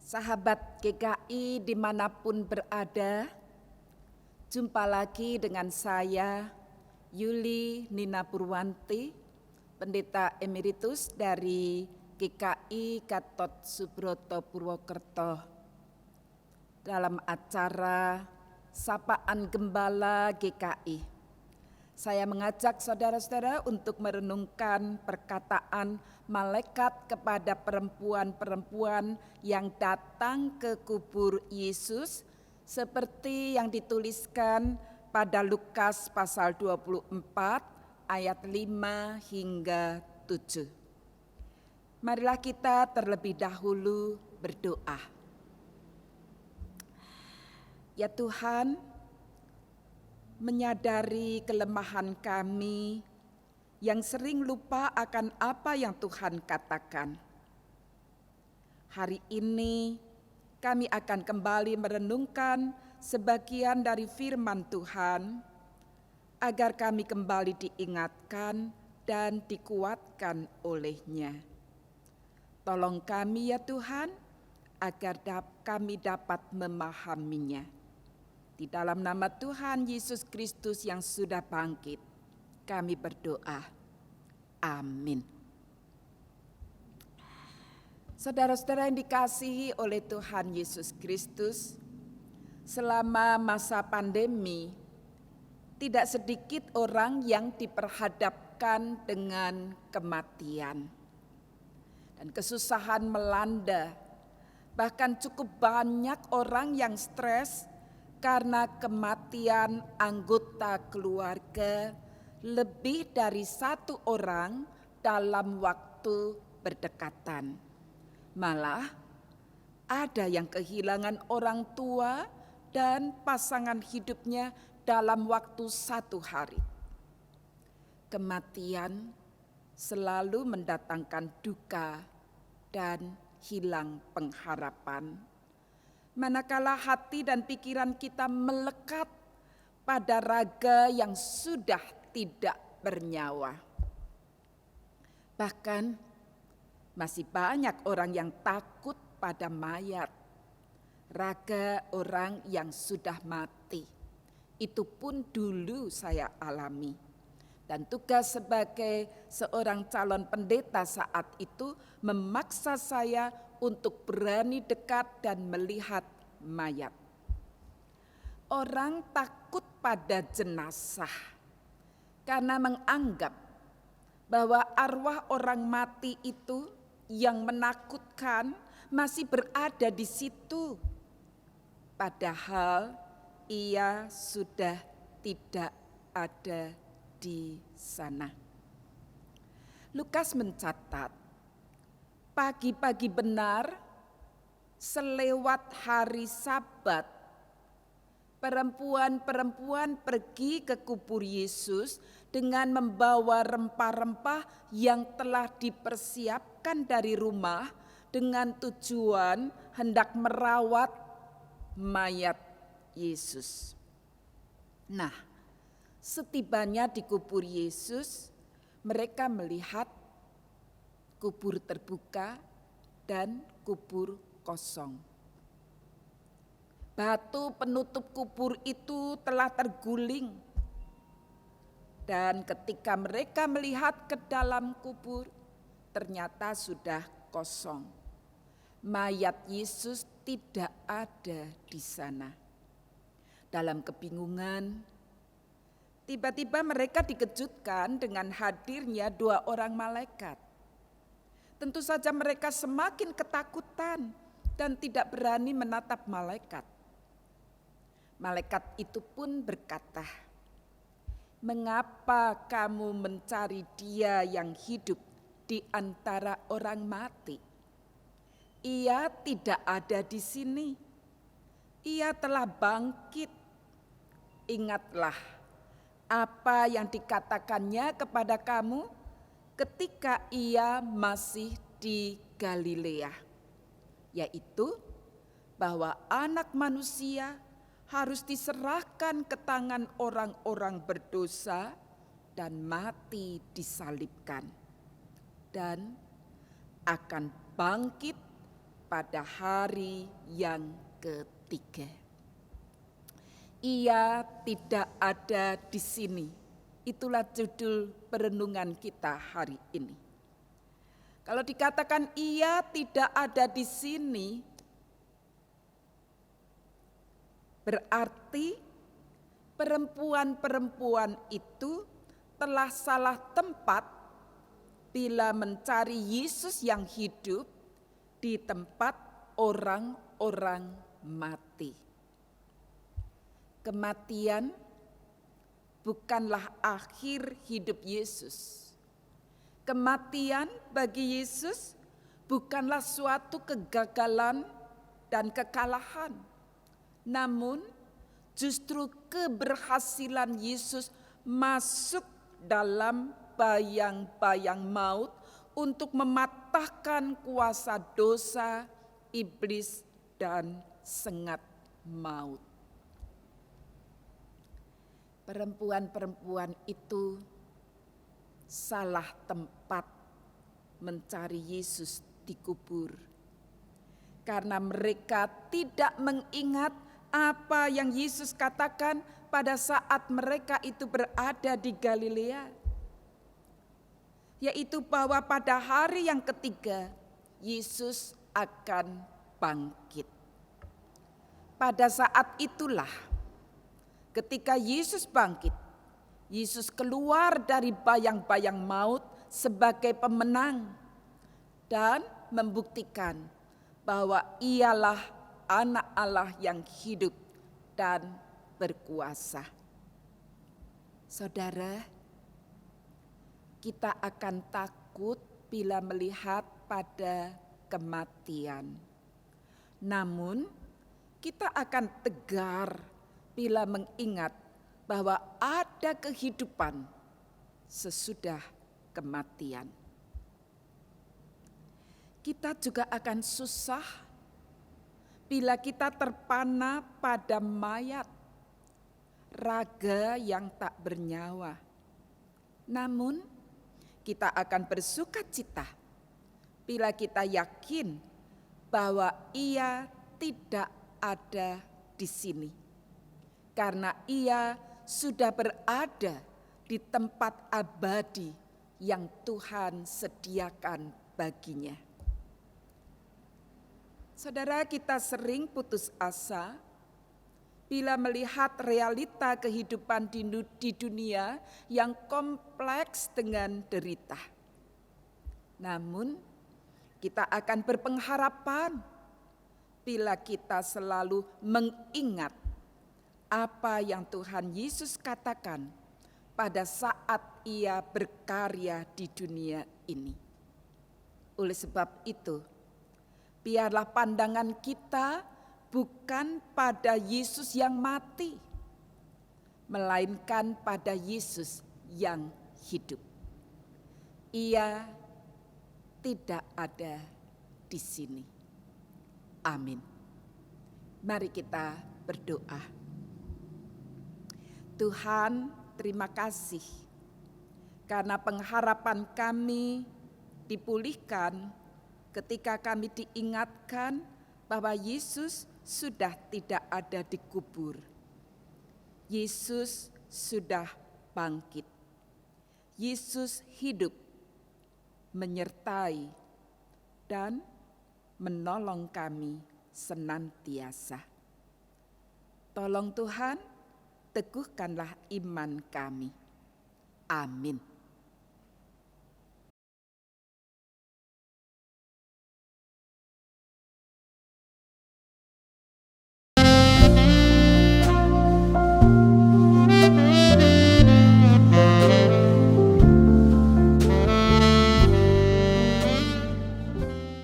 Sahabat GKI dimanapun berada, jumpa lagi dengan saya, Yuli Nina Purwanti, Pendeta Emeritus dari GKI Gatot Subroto Purwokerto, dalam acara Sapaan Gembala GKI. Saya mengajak saudara-saudara untuk merenungkan perkataan malaikat kepada perempuan-perempuan yang datang ke kubur Yesus seperti yang dituliskan pada Lukas pasal 24 ayat 5 hingga 7. Marilah kita terlebih dahulu berdoa. Ya Tuhan, menyadari kelemahan kami yang sering lupa akan apa yang Tuhan katakan. Hari ini kami akan kembali merenungkan sebagian dari firman Tuhan agar kami kembali diingatkan dan dikuatkan oleh-Nya. Tolong kami ya Tuhan agar kami dapat memahaminya. Di dalam nama Tuhan Yesus Kristus yang sudah bangkit, kami berdoa. Amin. Saudara-saudara yang dikasihi oleh Tuhan Yesus Kristus, selama masa pandemi, tidak sedikit orang yang diperhadapkan dengan kematian. Dan kesusahan melanda, bahkan cukup banyak orang yang stres karena kematian anggota keluarga lebih dari satu orang dalam waktu berdekatan. Malah ada yang kehilangan orang tua dan pasangan hidupnya dalam waktu satu hari. Kematian selalu mendatangkan duka dan hilang pengharapan. Manakala hati dan pikiran kita melekat pada raga yang sudah tidak bernyawa. Bahkan masih banyak orang yang takut pada mayat, raga orang yang sudah mati. Itu pun dulu saya alami. Dan tugas sebagai seorang calon pendeta saat itu memaksa saya untuk berani dekat dan melihat mayat. Orang takut pada jenazah karena menganggap bahwa arwah orang mati itu yang menakutkan masih berada di situ. Padahal ia sudah tidak ada di sana. Lukas mencatat, pagi-pagi benar, selewat hari Sabat, perempuan-perempuan pergi ke kubur Yesus dengan membawa rempah-rempah yang telah dipersiapkan dari rumah dengan tujuan hendak merawat mayat Yesus. Nah, setibanya di kubur Yesus, mereka melihat kubur terbuka dan kubur kosong. Batu penutup kubur itu telah terguling. Dan ketika mereka melihat ke dalam kubur, ternyata sudah kosong. Mayat Yesus tidak ada di sana. Dalam kebingungan, tiba-tiba mereka dikejutkan dengan hadirnya dua orang malaikat. Tentu saja mereka semakin ketakutan dan tidak berani menatap malaikat. Malaikat itu pun berkata, "Mengapa kamu mencari Dia yang hidup di antara orang mati? Ia tidak ada di sini. Ia telah bangkit. Ingatlah apa yang dikatakannya kepada kamu ketika ia masih di Galilea, yaitu bahwa Anak Manusia harus diserahkan ke tangan orang-orang berdosa dan mati disalibkan, dan akan bangkit pada hari yang ketiga. Ia tidak ada di sini. Itulah judul perenungan kita hari ini. Kalau dikatakan ia tidak ada di sini, berarti perempuan-perempuan itu telah salah tempat bila mencari Yesus yang hidup di tempat orang-orang mati. Kematian bukanlah akhir hidup Yesus. Kematian bagi Yesus bukanlah suatu kegagalan dan kekalahan, namun justru keberhasilan Yesus masuk dalam bayang-bayang maut untuk mematahkan kuasa dosa, iblis, dan sengat maut. Perempuan-perempuan itu salah tempat mencari Yesus di kubur, karena mereka tidak mengingat apa yang Yesus katakan pada saat mereka itu berada di Galilea, yaitu bahwa pada hari yang ketiga Yesus akan bangkit. Pada saat itulah ketika Yesus bangkit, Yesus keluar dari bayang-bayang maut sebagai pemenang dan membuktikan bahwa ialah Anak Allah yang hidup dan berkuasa. Saudara, kita akan takut bila melihat pada kematian. Namun, kita akan tegar bila mengingat bahwa ada kehidupan sesudah kematian. Kita juga akan susah bila kita terpana pada mayat, raga yang tak bernyawa. Namun, kita akan bersuka cita bila kita yakin bahwa ia tidak ada di sini, karena ia sudah berada di tempat abadi yang Tuhan sediakan baginya. Saudara, kita sering putus asa bila melihat realita kehidupan di dunia yang kompleks dengan derita. Namun, kita akan berpengharapan bila kita selalu mengingat apa yang Tuhan Yesus katakan pada saat ia berkarya di dunia ini. Oleh sebab itu, biarlah pandangan kita bukan pada Yesus yang mati, melainkan pada Yesus yang hidup. Ia tidak ada di sini. Amin. Mari kita berdoa. Tuhan, terima kasih karena pengharapan kami dipulihkan ketika kami diingatkan bahwa Yesus sudah tidak ada di kubur. Yesus sudah bangkit. Yesus hidup, menyertai dan menolong kami senantiasa. Tolong Tuhan, teguhkanlah iman kami. Amin.